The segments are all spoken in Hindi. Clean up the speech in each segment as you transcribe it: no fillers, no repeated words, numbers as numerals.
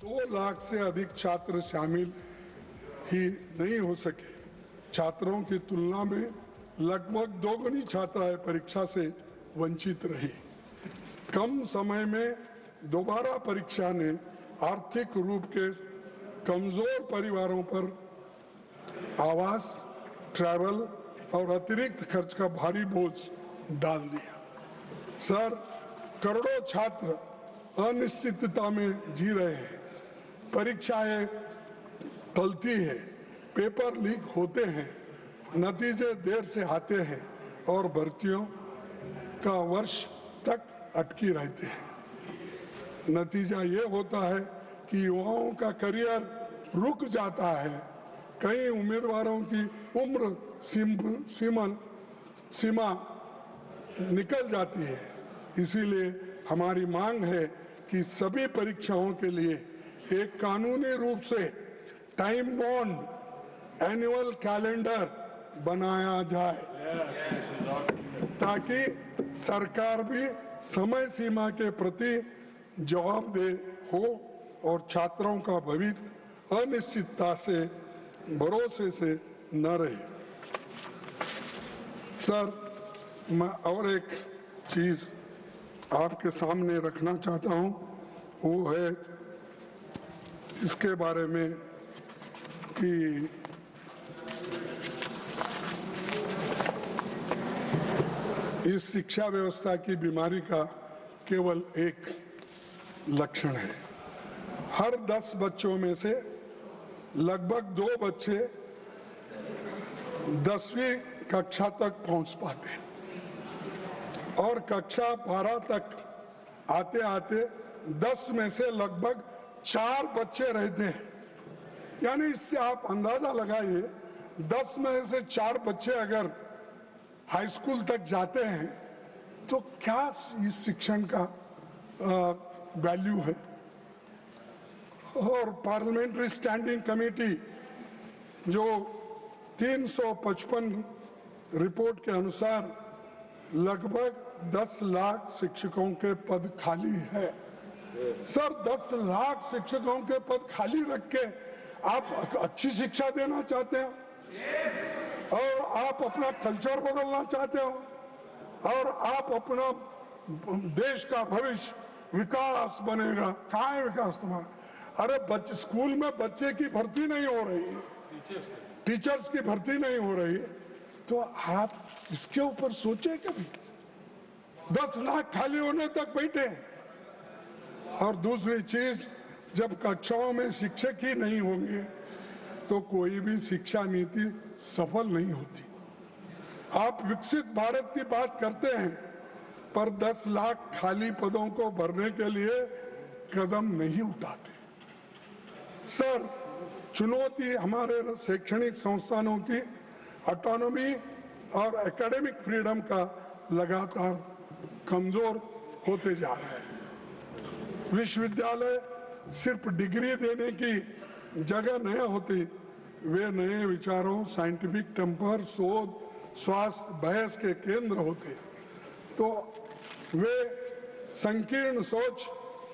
2 लाख से अधिक छात्र शामिल ही नहीं हो सके। छात्रों की तुलना में लगभग दोगुनी छात्राएं परीक्षा से वंचित रही। कम समय में दोबारा परीक्षा ने आर्थिक रूप के कमजोर परिवारों पर आवास, ट्रैवल और अतिरिक्त खर्च का भारी बोझ डाल दिया। सर, करोड़ों छात्र अनिश्चितता में जी रहे हैं। परीक्षाएं टलती है, पेपर लीक होते हैं, नतीजे देर से आते हैं और भर्तियों का वर्ष तक अटकी रहते हैं। नतीजा ये होता है कि युवाओं का करियर रुक जाता है। कई उम्मीदवारों की उम्र सीमा निकल जाती है। इसीलिए हमारी मांग है कि सभी परीक्षाओं के लिए एक कानूनी रूप से टाइम बाउंड एनुअल कैलेंडर बनाया जाए ताकि सरकार भी समय सीमा के प्रति जवाबदेह हो और छात्रों का भविष्य अनिश्चितता से भरोसे से न रहे। सर, मैं और एक चीज आपके सामने रखना चाहता हूं, वो है इसके बारे में कि इस शिक्षा व्यवस्था की बीमारी का केवल एक लक्षण है। हर 10 बच्चों में से लगभग 2 बच्चे 10वीं कक्षा तक पहुंच पाते हैं और कक्षा 12 तक आते आते 10 में से लगभग 4 बच्चे रहते हैं। यानी इससे आप अंदाजा लगाइए, 10 में से 4 बच्चे अगर हाई स्कूल तक जाते हैं तो क्या इस शिक्षण का वैल्यू है। और पार्लियामेंट्री स्टैंडिंग कमेटी जो 355 रिपोर्ट के अनुसार लगभग 10 लाख शिक्षकों के पद खाली है। सर, 10 लाख शिक्षकों के पद खाली रख के आप अच्छी शिक्षा देना चाहते हो और आप अपना कल्चर बदलना चाहते हो और आप अपना देश का भविष्य विकास बनेगा। कहाँ है विकास तुम्हारा? अरे स्कूल में बच्चे की भर्ती नहीं हो रही, टीचर्स की भर्ती नहीं हो रही, तो आप इसके ऊपर सोचे कभी? 10 लाख खाली होने तक बैठे। और दूसरी चीज, जब कक्षाओं में शिक्षक ही नहीं होंगे तो कोई भी शिक्षा नीति सफल नहीं होती। आप विकसित भारत की बात करते हैं पर 10 लाख खाली पदों को भरने के लिए कदम नहीं उठाते। सर, चुनौती हमारे शैक्षणिक संस्थानों की ऑटोनॉमी और एकेडमिक फ्रीडम का लगातार कमजोर होते जा रहा है। विश्वविद्यालय सिर्फ डिग्री देने की जगह नहीं होती, वे नए विचारों, साइंटिफिक टेम्पर, शोध, स्वास्थ्य, बहस के केंद्र होते हैं। तो वे संकीर्ण सोच,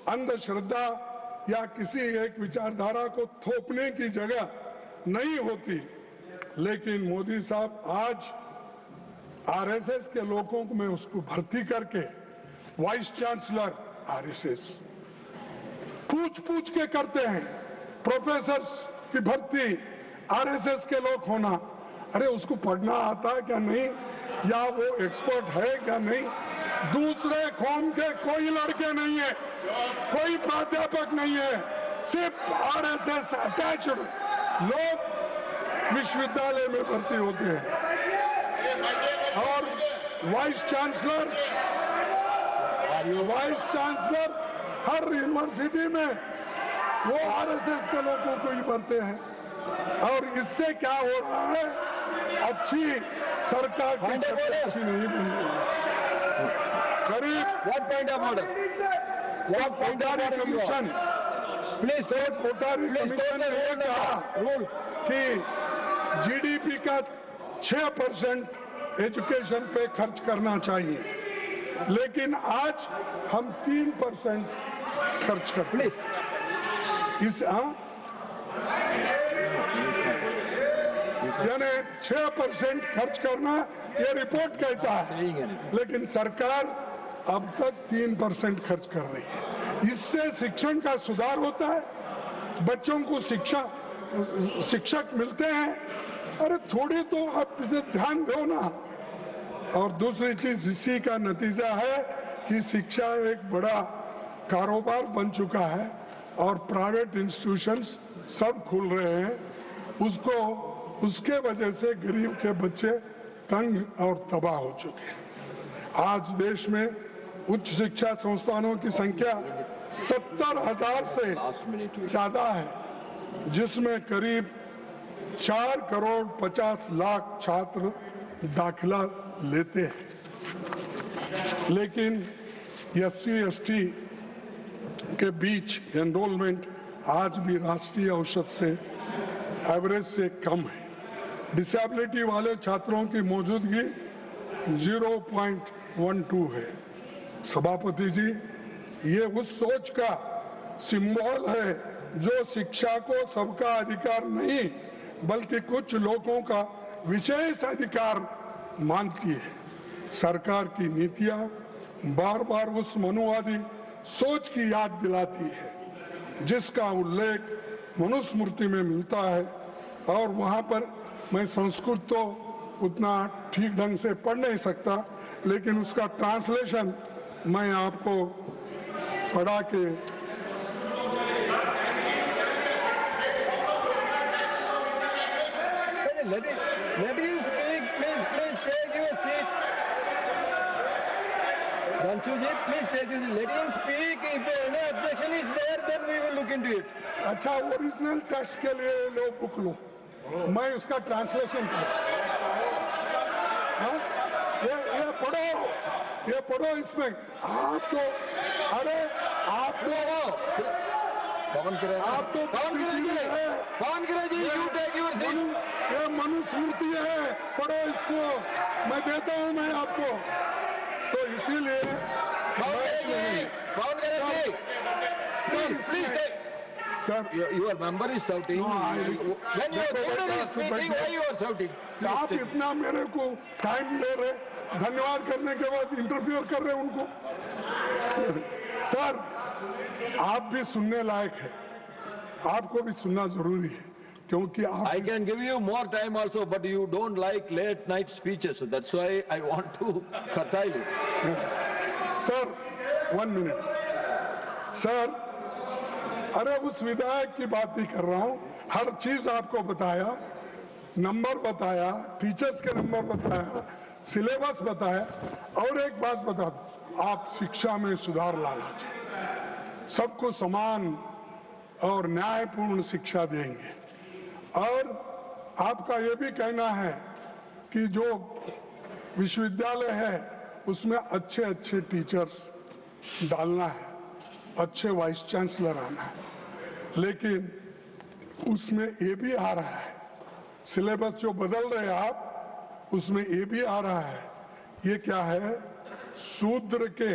अंधश्रद्धा या किसी एक विचारधारा को थोपने की जगह नहीं होती। लेकिन मोदी साहब आज आरएसएस के लोगों को में उसको भर्ती करके वाइस चांसलर आरएसएस पूछ के करते हैं। प्रोफेसर्स की भर्ती आरएसएस के लोग होना, अरे उसको पढ़ना आता है क्या नहीं, या वो एक्सपर्ट है क्या नहीं। दूसरे कौम के कोई लड़के नहीं है, कोई प्राध्यापक नहीं है, सिर्फ आरएसएस अटैच्ड लोग विश्वविद्यालय में भर्ती होते हैं। और वाइस चांसलर हर यूनिवर्सिटी में वो आरएसएस के लोगों को ही भरते हैं। और इससे क्या हो रहा है, अच्छी सरकार की छवि अच्छी नहीं बन रही है। करीब कोटारी कमीशन ने ये कहा कि जीडीपी का 6% एजुकेशन पे खर्च करना चाहिए, लेकिन आज हम 3% खर्च करते हैं। इस यानी 6% खर्च करना ये रिपोर्ट कहता है, लेकिन सरकार अब तक 3% खर्च कर रही है। इससे शिक्षण का सुधार होता है, बच्चों को शिक्षक मिलते हैं। अरे थोड़ी तो आप इसे ध्यान दो ना। और दूसरी चीज इसी का नतीजा है कि शिक्षा एक बड़ा कारोबार बन चुका है और प्राइवेट इंस्टीट्यूशंस सब खुल रहे हैं। उसके वजह से गरीब के बच्चे तंग और तबाह हो चुके हैं। आज देश में उच्च शिक्षा संस्थानों की संख्या 70,000 से ज्यादा है, जिसमें करीब 4 करोड़ 50 लाख छात्र दाखिला लेते हैं। लेकिन SC/ST के बीच एनरोलमेंट आज भी राष्ट्रीय औसत से एवरेज से कम है। डिसेबिलिटी वाले छात्रों की मौजूदगी 0.12 है। सभापति जी, ये उस सोच का सिंबल है जो शिक्षा को सबका अधिकार नहीं बल्कि कुछ लोगों का विशेष अधिकार मानती है। सरकार की नीतियां बार बार उस मनुवादी सोच की याद दिलाती है जिसका उल्लेख मनुस्मृति में मिलता है। और वहां पर मैं संस्कृत तो उतना ठीक ढंग से पढ़ नहीं सकता, लेकिन उसका ट्रांसलेशन मैं आपको पढ़ा के let him speak, please take your seat. Ranchuji, please take your seat. Let him speak. If any objection is there, then we will look into it. अच्छा, ओरिजिनल टेक्स्ट के लिए लो बुक लो, मैं उसका ट्रांसलेशन करूं। ये पढ़ो इसमें। आप तो पवन जी, you take your seat. ये मनुस्मृति है, पढ़ो इसको, मैं देता हूं मैं आपको। तो इसीलिए Sir, your member is shouting. When your leader is speaking, why you are shouting? आप इतना मेरे को टाइम दे रहे, धन्यवाद करने के बाद इंटरफियर कर रहे उनको। सर, आप भी सुनने लायक है, आपको भी सुनना जरूरी है, क्योंकि आप I can give you more time also, but you don't like late night speeches, so that's why I want to curtail it. Sir 1 minute. Sir, अरे उस विधायक की बात नहीं कर रहा हूं, हर चीज आपको बताया, नंबर बताया, टीचर्स के नंबर बताया, सिलेबस बताया। और एक बात बता दो, आप शिक्षा में सुधार लाना चाहिए, सबको समान और न्यायपूर्ण शिक्षा देंगे। और आपका ये भी कहना है कि जो विश्वविद्यालय है उसमें अच्छे अच्छे टीचर्स डालना है, अच्छे वाइस चांसलर आना है, लेकिन उसमें ये भी आ रहा है, सिलेबस जो बदल रहे हैं आप, उसमें ये भी आ रहा है। ये क्या है? शूद्र के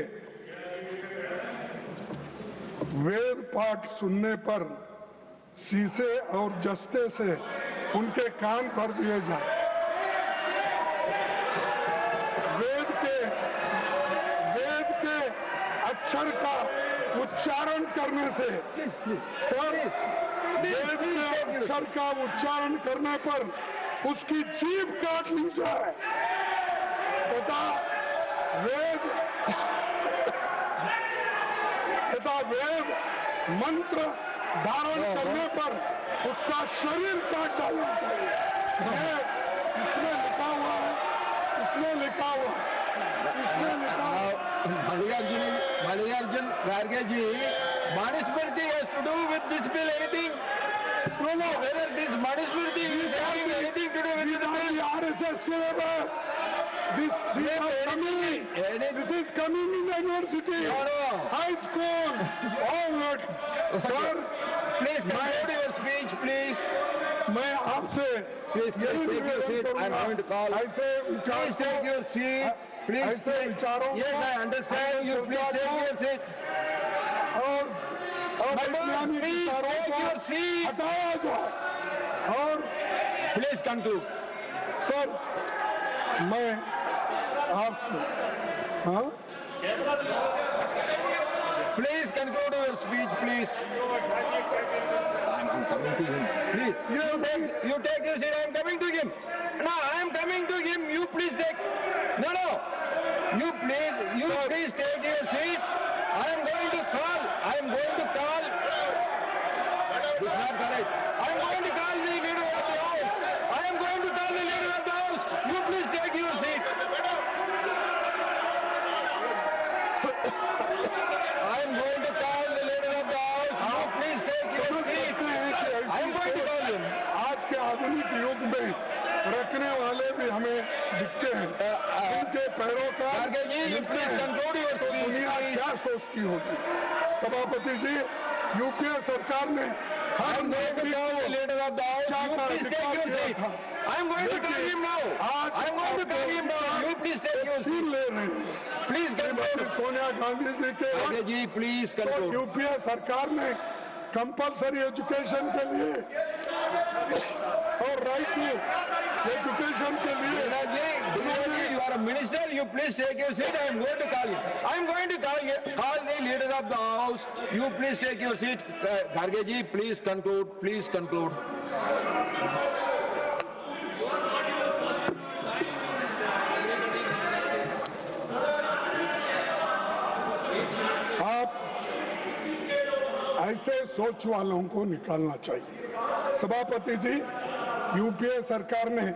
वेद पाठ सुनने पर शीशे और जस्ते से उनके कान भर दिए जाए। वेद के अक्षर का उच्चारण करने से, सर, वेद के अक्षर का उच्चारण करने पर उसकी जीभ काट ली जाए तथा वेद मंत्र धारण करने पर उसका शरीर काट डालना चाहिए। ये इसमें लिखा हुआ है, इसमें लिखा हुआ Mallikarjun Kharge ji, Manusmriti has to do with this bill anything? No, whether this Manusmriti is having anything to do with this bill? RSS syllabus. This is coming in the university, high school, all that. Sir, please conclude your speech, please. मैं आपसे Please take your seat. I'm going to call. Please take your seat. Please take. Yes, I understand. You please take your seat. और Please take seat. हटाया जाए। और Please conclude. सर, मैं आपसे, हाँ, Please conclude your speech, please. I'm coming to him. Please. You take your seat. I am coming to him. No, I am coming to him. You please take. No. You please take your seat. I am going to call. It's not correct. I am going to call the leader of the house. You please take your seat. I am going to call the leader of the house. You please take your समझ seat. सकते हैं कि I am going to call him. आज के आधुनिक युग में रखने वाले भी हमें दिखते हैं। उनके पैरोकार Garge ji, you please conclude your तो speech. दुनिया क्या सोचती होगी? सभापति जी, यूपीए सरकार ने I her am going to call the leader of the house. शिक्षा You का please take अधिकार your दिया seat. था। I am going to call him now. आज I am going to call him now. You please take your छीन seat. ले रहे हैं। Please Shrimati conclude. सोनिया गांधी जी के Garge वक्त ji, please तो conclude. यूपीए सरकार ने कंपलसरी एजुकेशन के लिए और राइट टू एजुकेशन के लिए Garge ji, you are a minister. You please take your seat. I am going to call him. I am going to call the leader of the house. You please take your seat. Garge ji, please conclude. Please conclude. आप ऐसे सोच वालों को निकालना चाहिए। सभापति जी, यूपीए सरकार ने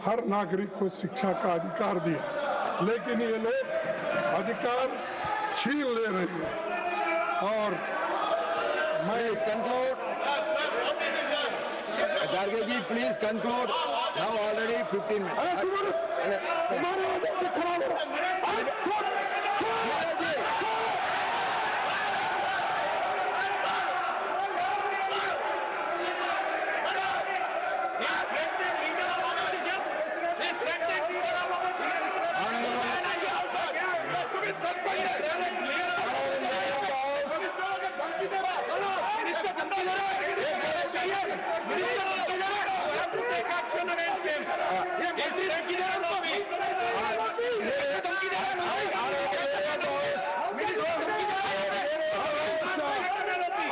हर नागरिक को शिक्षा का अधिकार दिया, लेकिन ये लोग अधिकार छीन ले रहे हैं। और मैं Please conclude. Garge ji, please conclude. Now already 15 minutes. अरे तुम्हारे वजह से खराब हो रहा है। अरे छोड़, Garge ji.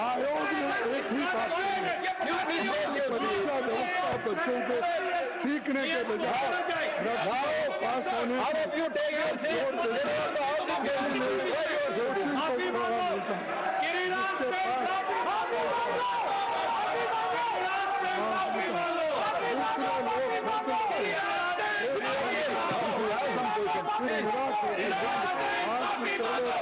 आयोग ने एक ही बात कही, परीक्षा व्यवस्था बच्चों को सीखने के बजाय रट्टा पास होने All of you take your seat. जोर देते हैं। कोचिंग को बढ़ावा मिलता है। जिसके पास दूसरे लोग फंसे फिर निराश होते हैं। आज की चौदह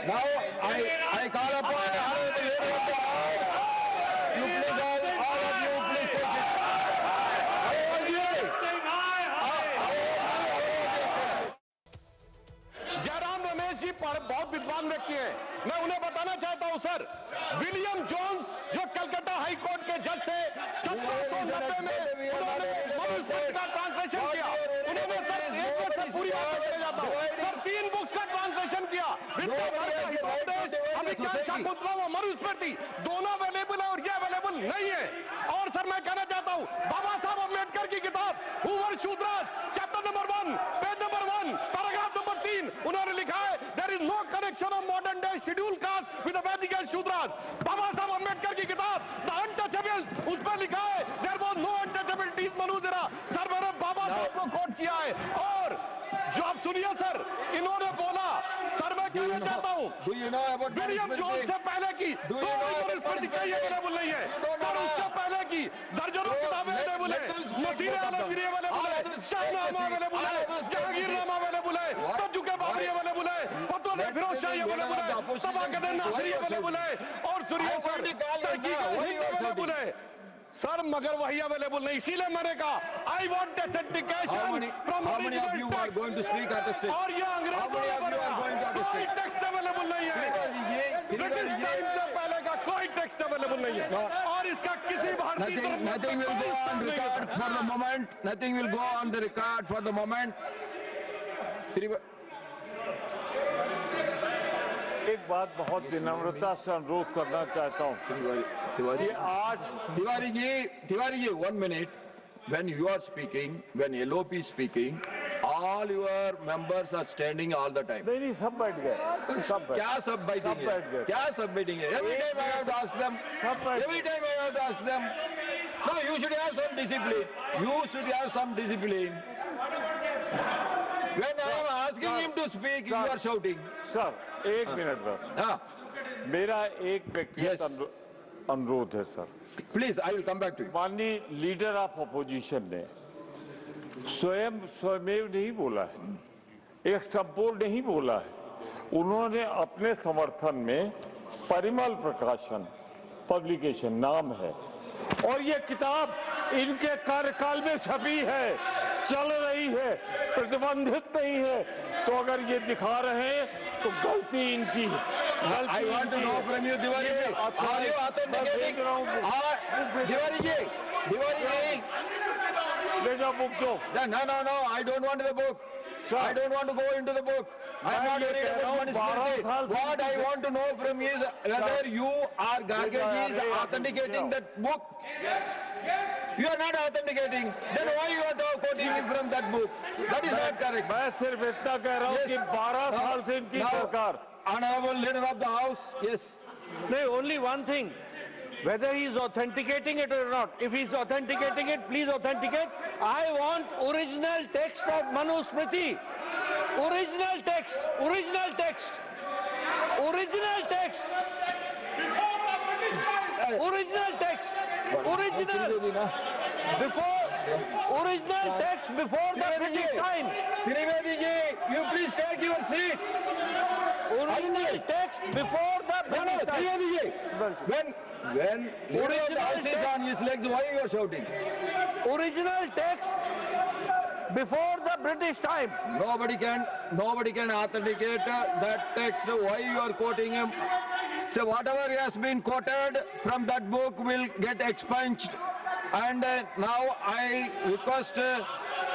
Now I call upon the leader of the house. You please all of you please take it. Jairam Ramesh ji बहुत विद्वान व्यक्ति हैं। मैं उन्हें बताना चाहता हूं सर, विलियम जोन्स जो कलकत्ता हाई कोर्ट के जज थे, 1790 में उन्होंने मनुस्मृति का ट्रांसलेशन किया। उन्होंने सर एक मिनट से पूरी बात चले जाता हूं सर, 3 बुक्स का ट्रांसलेशन किया। अभिज्ञान शाकुंतलम और मनुस्मृति दोनों अवेलेबल है और ये अवेलेबल नहीं है। और सर मैं कहना चाहता हूं, बाबा साहब अम्बेडकर की किताब who were Shudras chapter number 1 page number 1 paragraph number 3 उन्होंने लिखा है, there is no connection of modern day scheduled caste with the Vedic and Shudras. Baba Saheb Ambedkar की किताब द अनटचेबल्स, उस पर लिखा है देयर वाज नो अनटचेबिलिटीज मनुजरा। सर मैंने बाबा साहब को कोट किया है। और जो आप सुनिए सर, इन्होंने बोला, सर मैं कहना चाहता हूँ, Do you know about William Jones से पहले की Do you know about Manusmriti कहीं अवेलेबल नहीं है सर। उससे पहले की दर्जनों किताबें अवेलेबल है, मसीह आलमगीरी अवेलेबल है, शाहनामा अवेलेबल है, जहांगीरनामा अवेलेबल है, तजुके बाबरी अवेलेबल है, फतवा फिरोज शाही अवेलेबल है, तबाकत नासिरी अवेलेबल है और सूर्य सर अवेलेबल है सर, मगर वही अवेलेबल नहीं। इसीलिए मैंने कहा I want authentication from original text और ये अंग्रेजों कोई टेक्स्ट अवेलेबल नहीं है, ब्रिटिश टाइम से पहले का कोई टेक्स्ट अवेलेबल नहीं है और इसका किसी भारतीय Nothing will go on record for the moment. Nothing will go on the record for the moment. एक बात बहुत विनम्रता से अनुरोध करना चाहता हूँ कि आज Tiwari ji, 1 minute. When you are speaking, when LOP is speaking, all your members are standing all the time. नहीं सब बैठ गए, सब बैठ क्या सब बैठेंगे? गए। क्या सब बैठेंगे? Every time I have to ask them. सब बैठ Every time I have to ask them. No, you should have some discipline. You should have some discipline. When I am asking him to speak, you are shouting. Sir एक मिनट बस, Ah, मेरा एक व्यक्तिगत Yes. अनुरोध है sir. please, I will come back to you. माननीय लीडर ऑफ अपोजिशन ने स्वयमेव नहीं बोला है, एक संपूर्ण नहीं बोला है, उन्होंने अपने समर्थन में परिमल प्रकाशन पब्लिकेशन नाम है और ये किताब इनके कार्यकाल में छपी है, चल रही है, प्रतिबंधित नहीं है। तो अगर ये दिखा रहे हैं तो गलती इनकी है। I want to know from you, Tiwari ji, are you authenticating? Tiwari ji, ले जाओ बुक दो। no, I don't want the book. I don't want to go into the book. I am not worried about Manusmriti. What I want to know from you is whether you or Gargaji is authenticating that book. You are not authenticating. Then why you are quoting from that book? That is not correct. मैं सिर्फ इतना कह रहा हूँ कि 12 साल से इनकी Now, सरकार। Honorable Leader of the House, yes. No, only one thing. Whether he is authenticating it or not. If he is authenticating it, please authenticate. I want original text of Manusmriti. Original text. Original text. Original text. Original text. Original. Before. Original text before the British time. Trivedi ji, you please take your seat. Original text before the British time. Trivedi ji, when Leader of the House is on his legs, why you are shouting? Original text before the British time. Nobody can authenticate that text. Why you are quoting him? So whatever has been quoted from that book will get expunged. And now I request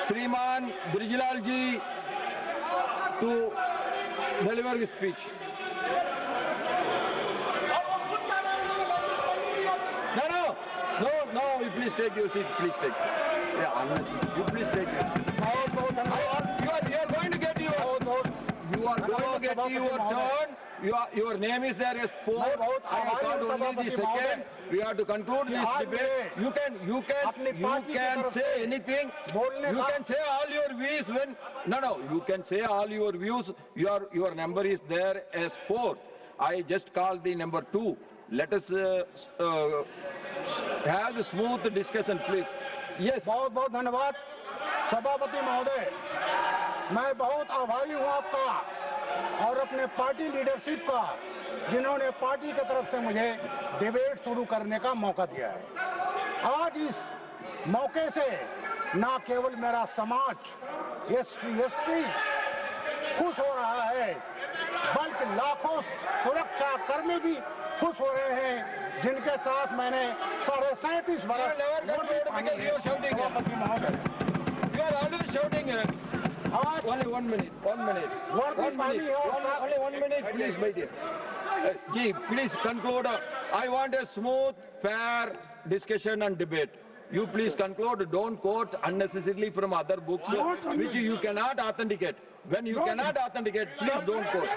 Sriman Brijlal ji to deliver his speech. No, you please take your seat, please take. Yeah, unless you please take your seat. You are going to get your turn. Your name is there as fourth. I have got only the second. We have to conclude this debate. You can say anything. You can say all your views when. No. You can say all your views. Your number is there as fourth. I just called the number 2. Let us have a smooth discussion, please. Yes. बहुत बहुत धन्यवाद सभापति महोदय, मैं बहुत आभारी हूँ आपका और अपने पार्टी लीडरशिप का, जिन्होंने पार्टी की तरफ से मुझे डिबेट शुरू करने का मौका दिया है। आज इस मौके से न केवल मेरा समाज एसटी खुश हो रहा है, बल्कि लाखों सुरक्षा कर्मी भी खुश हो रहे हैं, जिनके साथ मैंने 37.5 बरस You are always shouting. Only 1 minute. Only 1 minute, please, my dear. Ji, please conclude. I want a smooth, fair discussion and debate. You please conclude. Don't quote unnecessarily from other books which you cannot authenticate. When you cannot authenticate, please don't quote.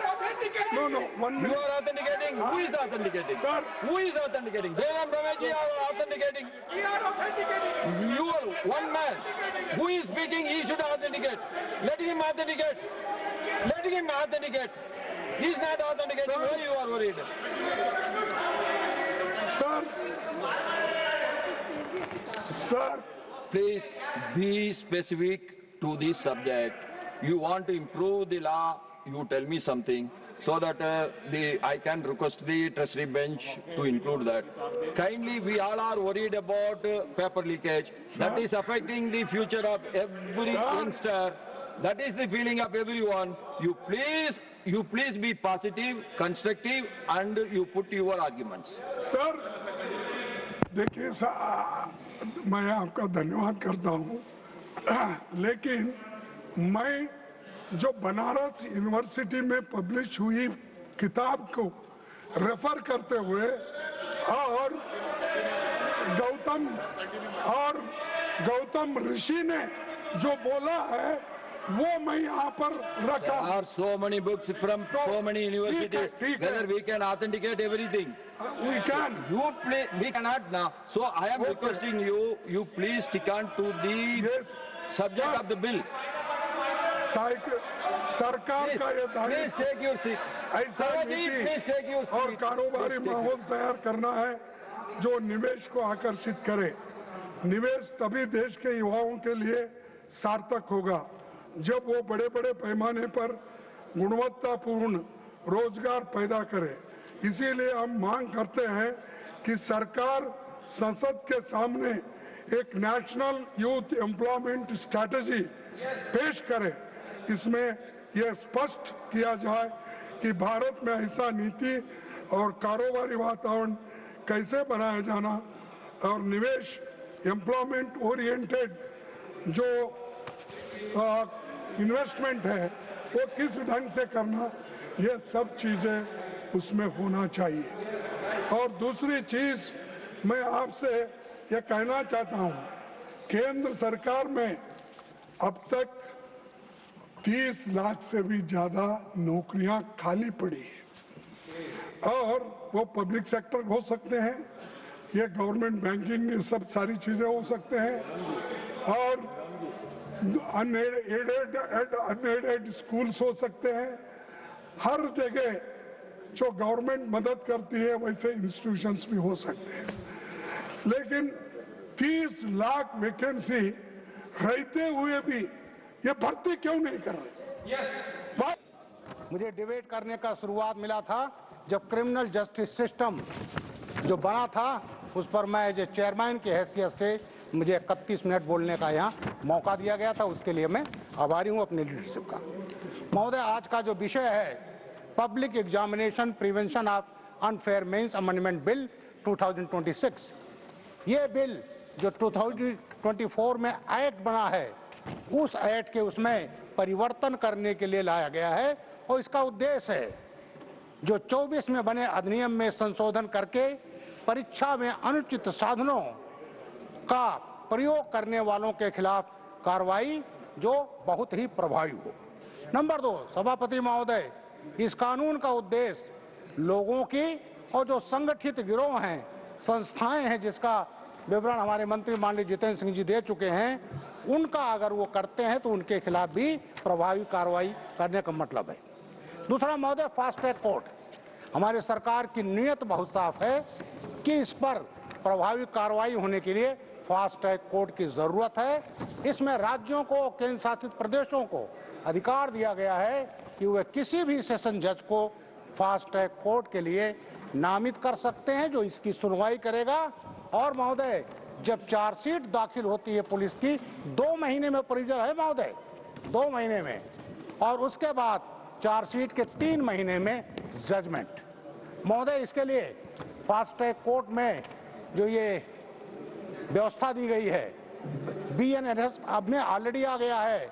No, 1 You minute. are authenticating. Who is authenticating? Sir. Who is authenticating? Jairam Ramesh are authenticating. You are one man. Who is speaking? He should authenticate. Let him authenticate. Let him authenticate. He's not authenticating. Why you are worried? Sir Please be specific to this subject. You want to improve the law, you tell me something so that I can request the treasury bench to include that. Kindly, we all are worried about paper leakage. That is affecting the future of every youngster. That is the feeling of everyone. You please be positive, constructive, and you put your arguments. Sir देखिए मैं आपका धन्यवाद करता हूं, लेकिन मैं जो बनारस यूनिवर्सिटी में पब्लिश हुई किताब को रेफर करते हुए और गौतम ऋषि ने जो बोला है वो मैं यहाँ पर रखा। There are so many books from so many universities. ठीक है। Whether we can authenticate everything. We can. We cannot now. So I am requesting you, please stick on to the subject of the bill. सरकार का ये Please take your seat. ऐसा Please take your seat. और कारोबारी माहौल तैयार करना है जो निवेश को आकर्षित करे। निवेश तभी देश के युवाओं के लिए सार्थक होगा जब वो बड़े बड़े पैमाने पर गुणवत्तापूर्ण रोजगार पैदा करे। इसीलिए हम मांग करते हैं कि सरकार संसद के सामने एक नेशनल यूथ एम्प्लॉयमेंट स्ट्रैटेजी पेश करे। इसमें यह स्पष्ट किया जाए कि भारत में ऐसा नीति और कारोबारी वातावरण कैसे बनाया जाना और निवेश एम्प्लॉयमेंट ओरिएंटेड जो इन्वेस्टमेंट है वो किस ढंग से करना, ये सब चीजें उसमें होना चाहिए। और दूसरी चीज मैं आपसे ये कहना चाहता हूं, केंद्र सरकार में अब तक 30 लाख से भी ज्यादा नौकरियां खाली पड़ी है और वो पब्लिक सेक्टर हो सकते हैं, ये गवर्नमेंट बैंकिंग ये सब सारी चीजें हो सकते हैं और अनएडेड स्कूल्स हो सकते हैं। हर जगह जो गवर्नमेंट मदद करती है वैसे इंस्टीट्यूशंस भी हो सकते हैं, लेकिन 30 लाख वैकेंसी रहते हुए भी ये भर्ती क्यों नहीं कर रहे? मुझे डिबेट करने का शुरुआत मिला था जब क्रिमिनल जस्टिस सिस्टम जो बना था उस पर मैं एज ए चेयरमैन की हैसियत से मुझे 31 मिनट बोलने का यहाँ मौका दिया गया था, उसके लिए मैं आभारी हूँ अपने लीडरशिप का। महोदय, आज का जो विषय है public examination prevention of unfair means amendment bill 2026, ये बिल जो 2024 में एक्ट बना है उस एक्ट के उसमें परिवर्तन करने के लिए लाया गया है और इसका उद्देश्य है जो 24 में बने अधिनियम में संशोधन करके परीक्षा में अनुचित साधनों का प्रयोग करने वालों के खिलाफ कार्रवाई जो बहुत ही प्रभावी हो। नंबर 2, सभापति महोदय, इस कानून का उद्देश्य लोगों की और जो संगठित गिरोह हैं, संस्थाएं हैं जिसका विवरण हमारे मंत्री माननीय जितेंद्र सिंह जी दे चुके हैं, उनका अगर वो करते हैं तो उनके खिलाफ भी प्रभावी कार्रवाई करने का मतलब है। दूसरा महोदय, फास्ट ट्रैक कोर्ट, हमारी सरकार की नीयत बहुत साफ है कि इस पर प्रभावी कार्रवाई होने के लिए फास्ट ट्रैक कोर्ट की जरूरत है। इसमें राज्यों को, केंद्र शासित प्रदेशों को अधिकार दिया गया है कि वे किसी भी सेशन जज को फास्ट ट्रैक कोर्ट के लिए नामित कर सकते हैं जो इसकी सुनवाई करेगा। और महोदय, जब चार्जशीट दाखिल होती है पुलिस की 2 महीने में प्रोसीजर है महोदय, 2 महीने में, और उसके बाद चार्जशीट के 3 महीने में जजमेंट। महोदय, इसके लिए फास्ट ट्रैक कोर्ट में जो ये व्यवस्था दी गई है BNSS अब में ऑलरेडी आ गया है